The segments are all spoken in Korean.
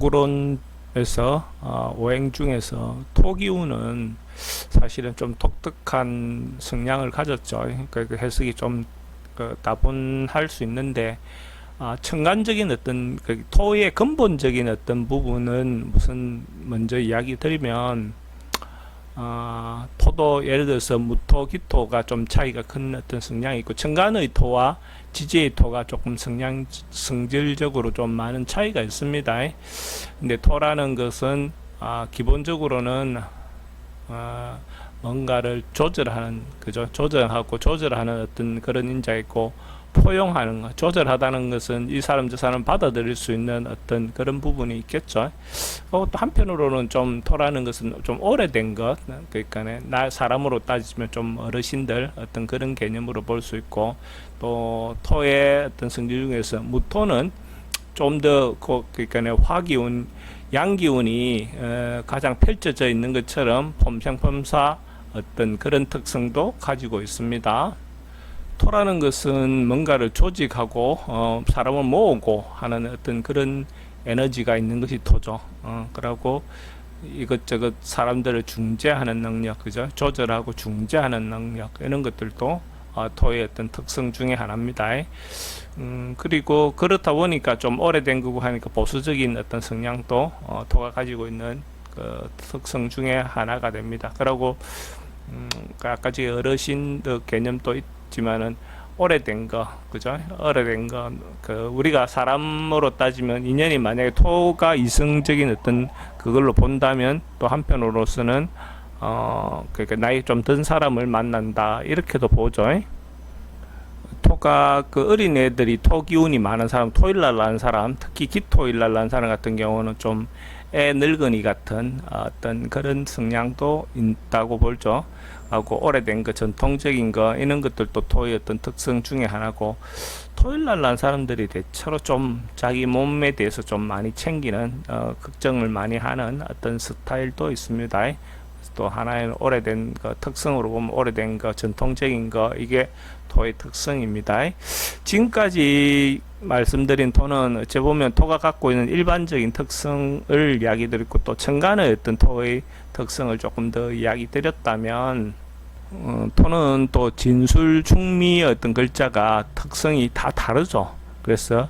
지구론에서 오행 중에서 토기운은 사실은 좀 독특한 성향을 가졌죠. 그러니까 그 해석이 좀 다분할 수 있는데, 천간적인 어떤 토의 근본적인 어떤 부분은 무슨 먼저 이야기 드리면, 토도 예를 들어서 무토, 기토가 좀 차이가 큰 어떤 성향이 있고, 천간의 토와 지지의 토가 조금 성질적으로 좀 많은 차이가 있습니다. 근데 토라는 것은 기본적으로는 뭔가를 조절하는, 그죠? 조절하는 어떤 그런 인자있고, 포용하는 것, 조절하다는 것은 이 사람 저 사람 받아들일 수 있는 어떤 그런 부분이 있겠죠. 또 한편으로는 좀 토라는 것은 좀 오래된 것, 그러니까 사람으로 따지면 좀 어르신들 어떤 그런 개념으로 볼 수 있고, 또 토의 어떤 성질 중에서 무토는 좀 더 그러니까 화기운, 양기운이 가장 펼쳐져 있는 것처럼 폼생폼사 어떤 그런 특성도 가지고 있습니다. 토라는 것은 뭔가를 조직하고 사람을 모으고 하는 어떤 그런 에너지가 있는 것이 토죠. 그러고 이것저것 사람들을 중재하는 능력, 그죠? 조절하고 중재하는 능력, 이런 것들도 토의 어떤 특성 중에 하나입니다. 그리고 그렇다 보니까 좀 오래된 거고 하니까 보수적인 어떤 성향도 토가 가지고 있는 그 특성 중에 하나가 됩니다. 그리고 아까 제 어르신의 개념도 있지만은 오래된 거, 그죠? 오래된 거, 우리가 사람으로 따지면 인연이 만약에 토가 이성적인 어떤 그걸로 본다면 또 한편으로서는 그러니까 나이 좀 든 사람을 만난다 이렇게도 보죠. 토가 그 어린 애들이 토 기운이 많은 사람, 토일날 나는 사람, 특히 기토일날 나는 사람 같은 경우는 좀 애 늙은이 같은 어떤 그런 성향도 있다고 보죠. 하고 오래된 거, 전통적인 거, 이런 것들도 토의 어떤 특성 중에 하나고, 토일날 난 사람들이 대체로 좀 자기 몸에 대해서 좀 많이 챙기는, 걱정을 많이 하는 어떤 스타일도 있습니다. 또 하나의 오래된 거, 특성으로 보면 오래된 거, 전통적인 거, 이게 토의 특성입니다. 지금까지 말씀드린 토는 어찌 보면 토가 갖고 있는 일반적인 특성을 이야기 드렸고, 또 천간의 어떤 토의 특성을 조금 더 이야기 드렸다면, 토는 또 진술 충미의 어떤 글자가 특성이 다 다르죠. 그래서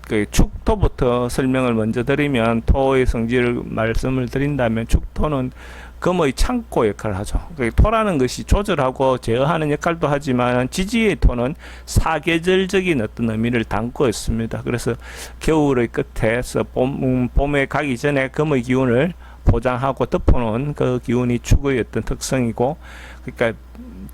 그 축토부터 설명을 먼저 드리면, 토의 성질을 말씀을 드린다면 축토는 금의 창고 역할을 하죠. 토라는 것이 조절하고 제어하는 역할도 하지만, 지지의 토는 사계절적인 어떤 의미를 담고 있습니다. 그래서 겨울의 끝에서 봄에 가기 전에 금의 기운을 보장하고 덮어놓은 그 기운이 축의 어떤 특성이고, 그러니까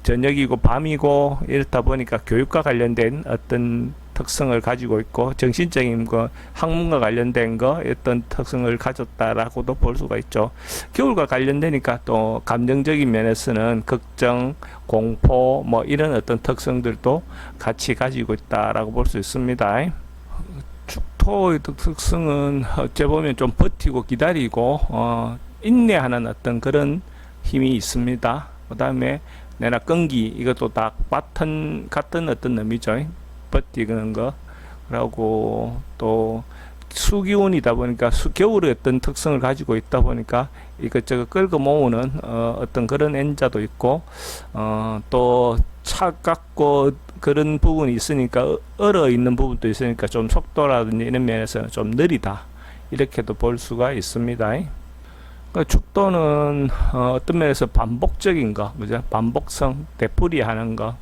저녁이고 밤이고 이렇다 보니까 교육과 관련된 어떤 특성을 가지고 있고, 정신적인 거, 학문과 관련된 거 어떤 특성을 가졌다라고도 볼 수가 있죠. 겨울과 관련되니까 또 감정적인 면에서는 걱정, 공포, 뭐 이런 어떤 특성들도 같이 가지고 있다라고 볼 수 있습니다. 축토의 특성은 어째 보면 좀 버티고 기다리고 인내하는 어떤 그런 힘이 있습니다. 그 다음에 내나 끈기, 이것도 다 같은 어떤 의미죠. 버티는 거. 그리고 또 수기운이다 보니까 겨울의 어떤 특성을 가지고 있다 보니까 이것저것 끌고 모으는 어떤 그런 N자도 있고, 또 차갑고 그런 부분이 있으니까, 얼어 있는 부분도 있으니까 좀 속도라든지 이런 면에서는 좀 느리다 이렇게도 볼 수가 있습니다. 그러니까 축도는 어떤 면에서 반복적인 거, 그죠? 반복성, 되풀이하는 거,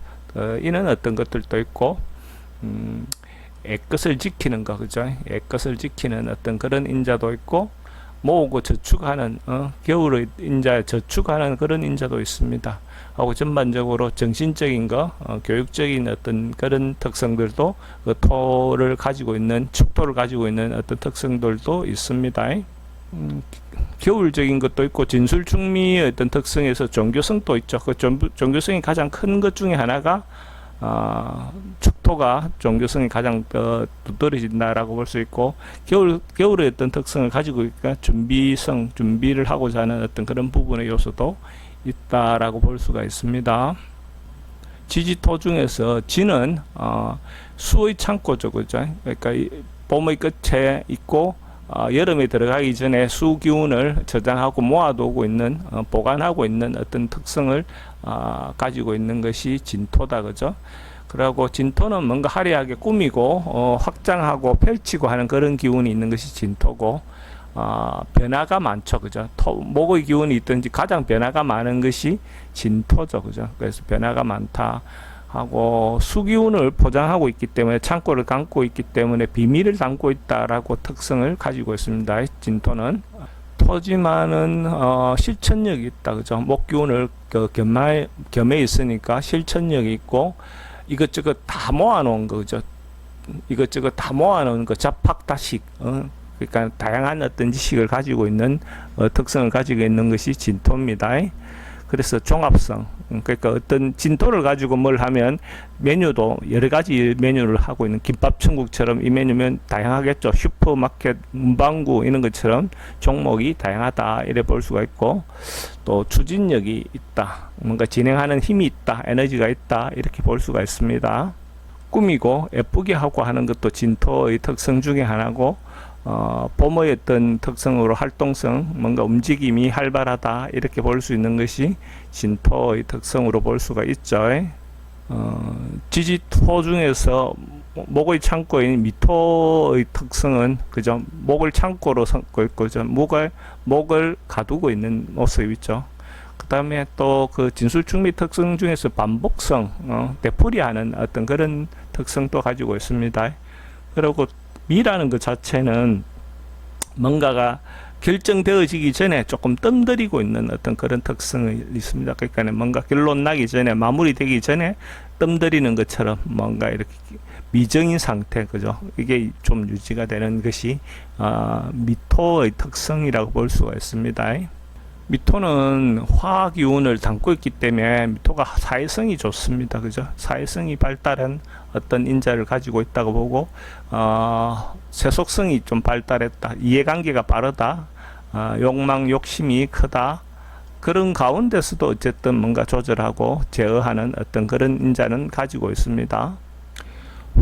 이런 어떤 것들도 있고, 애것을 지키는 거, 그죠? 애것을 지키는 어떤 그런 인자도 있고, 모으고 저축하는, 겨울의 인자, 저축하는 그런 인자도 있습니다. 하고 전반적으로 정신적인 거, 교육적인 어떤 그런 특성들도 그 토를 가지고 있는, 축토를 가지고 있는 어떤 특성들도 있습니다. 겨울적인 것도 있고, 진술충미의 어떤 특성에서 종교성도 있죠. 그 종교성이 가장 큰 것 중에 하나가 축토가 종교성이 가장 두드러진다라고 볼 수 있고, 겨울의 어떤 특성을 가지고 있으니까 준비를 하고자 하는 어떤 그런 부분의 요소도 있다라고 볼 수가 있습니다. 지지토 중에서 지는 수의 창고죠, 그죠? 그러니까 봄의 끝에 있고 여름에 들어가기 전에 수기운을 저장하고 모아두고 있는 보관하고 있는 어떤 특성을 가지고 있는 것이 진토다, 그죠? 그리고 진토는 뭔가 화려하게 꾸미고 확장하고 펼치고 하는 그런 기운이 있는 것이 진토고, 변화가 많죠, 그죠? 목의 기운이 있든지 가장 변화가 많은 것이 진토죠, 그죠? 그래서 변화가 많다 하고, 수기운을 포장하고 있기 때문에, 창고를 감고 있기 때문에 비밀을 담고 있다라고 특성을 가지고 있습니다. 진토는 토지만은 실천력이 있다, 그죠? 목기운을 겸해 있으니까 실천력이 있고, 이것저것 다 모아놓은 거, 그죠? 이것저것 다 모아놓은 거, 잡학다식, 그러니까 다양한 어떤 지식을 가지고 있는 특성을 가지고 있는 것이 진토입니다. 그래서 종합성, 그러니까 어떤 진토를 가지고 뭘 하면 메뉴도 여러 가지 메뉴를 하고 있는, 김밥 천국처럼 이 메뉴면 다양하겠죠. 슈퍼마켓, 문방구 이런 것처럼 종목이 다양하다 이래 볼 수가 있고, 또 추진력이 있다, 뭔가 진행하는 힘이 있다, 에너지가 있다 이렇게 볼 수가 있습니다. 꾸미고 예쁘게 하고 하는 것도 진토의 특성 중에 하나고, 봄의 어떤 특성으로 활동성, 뭔가 움직임이 활발하다 이렇게 볼 수 있는 것이 진토의 특성으로 볼 수가 있죠. 지지토 중에서 목의 창고인 미토의 특성은, 그죠? 목을 창고로 삼고 있고, 목을 가두고 있는 모습이 있죠. 그 다음에 또 그 진술충미 특성 중에서 반복성, 되풀이하는 어떤 그런 특성도 가지고 있습니다. 그리고 미라는 것 자체는 뭔가가 결정되어지기 전에 조금 뜸들이고 있는 어떤 그런 특성이 있습니다. 그러니까 뭔가 결론 나기 전에, 마무리되기 전에 뜸들이는 것처럼 뭔가 이렇게 미정인 상태, 그죠? 이게 좀 유지가 되는 것이 미토의 특성이라고 볼 수가 있습니다. 미토는 화기운을 담고 있기 때문에 미토가 사회성이 좋습니다, 그죠? 사회성이 발달한 어떤 인자를 가지고 있다고 보고, 세속성이 좀 발달했다, 이해관계가 빠르다, 욕망 욕심이 크다, 그런 가운데서도 어쨌든 뭔가 조절하고 제어하는 어떤 그런 인자는 가지고 있습니다.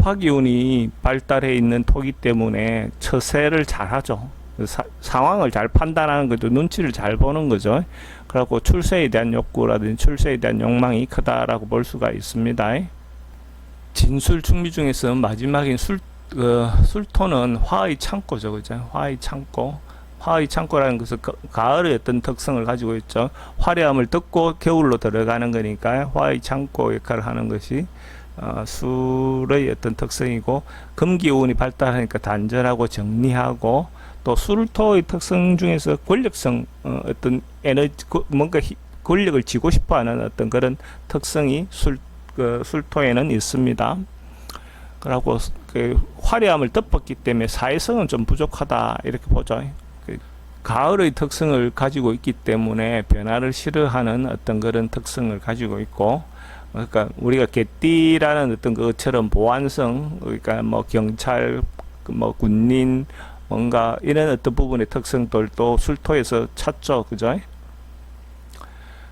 화기운이 발달해 있는 토기 때문에 처세를 잘하죠. 상황을 잘 판단하는 것도, 눈치를 잘 보는 거죠. 그리고 출세에 대한 욕구라든지 출세에 대한 욕망이 크다라고 볼 수가 있습니다. 진술 충미 중에서 마지막인 술토는 화의 창고죠, 그죠? 화의 창고. 화의 창고라는 것은 가을의 어떤 특성을 가지고 있죠. 화려함을 덮고 겨울로 들어가는 거니까 화의 창고 역할을 하는 것이 술의 어떤 특성이고, 금기운이 발달하니까 단절하고 정리하고, 또 술토의 특성 중에서 권력성, 어떤 에너지, 뭔가 권력을 쥐고 싶어하는 어떤 그런 특성이 술토에는 있습니다. 그리고 그 화려함을 덮었기 때문에 사회성은 좀 부족하다 이렇게 보죠. 가을의 특성을 가지고 있기 때문에 변화를 싫어하는 어떤 그런 특성을 가지고 있고, 그러니까 우리가 개띠라는 어떤 것처럼 보안성, 그러니까 뭐 경찰, 뭐 군인, 뭔가 이런 어떤 부분의 특성들도 술토에서 찾죠, 그죠?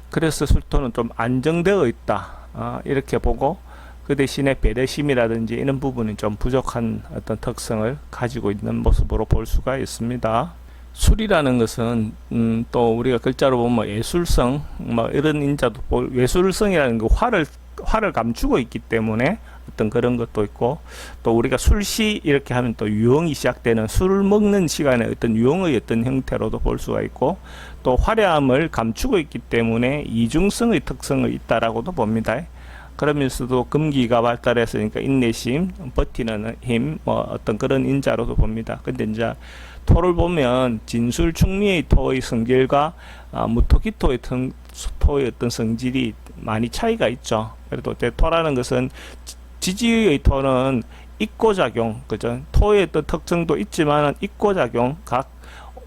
그래서 술토는 좀 안정되어 있다, 이렇게 보고, 그 대신에 배려심이라든지 이런 부분이 좀 부족한 어떤 특성을 가지고 있는 모습으로 볼 수가 있습니다. 술이라는 것은 또 우리가 글자로 보면 예술성, 뭐 이런 인자도 예술성이라는 그 화를 감추고 있기 때문에 어떤 그런 것도 있고, 또 우리가 술시 이렇게 하면 또 유흥이 시작되는, 술을 먹는 시간에 어떤 유흥의 어떤 형태로도 볼 수가 있고, 또 화려함을 감추고 있기 때문에 이중성의 특성이 있다라고도 봅니다. 그러면서도 금기가 발달했으니까 인내심, 버티는 힘, 뭐 어떤 그런 인자로도 봅니다. 근데 이제 토를 보면 진술 충미의 토의 성질과 무토기토의 토의 어떤 성질이 많이 차이가 있죠. 그래도 토라는 것은 지지의 토는 입고작용, 그죠? 토의 어떤 특성도 있지만 입고작용, 각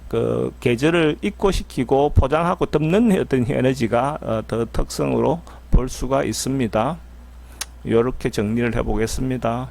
그 계절을 입고시키고 포장하고 덮는 어떤 에너지가 더 특성으로 볼 수가 있습니다. 이렇게 정리를 해 보겠습니다.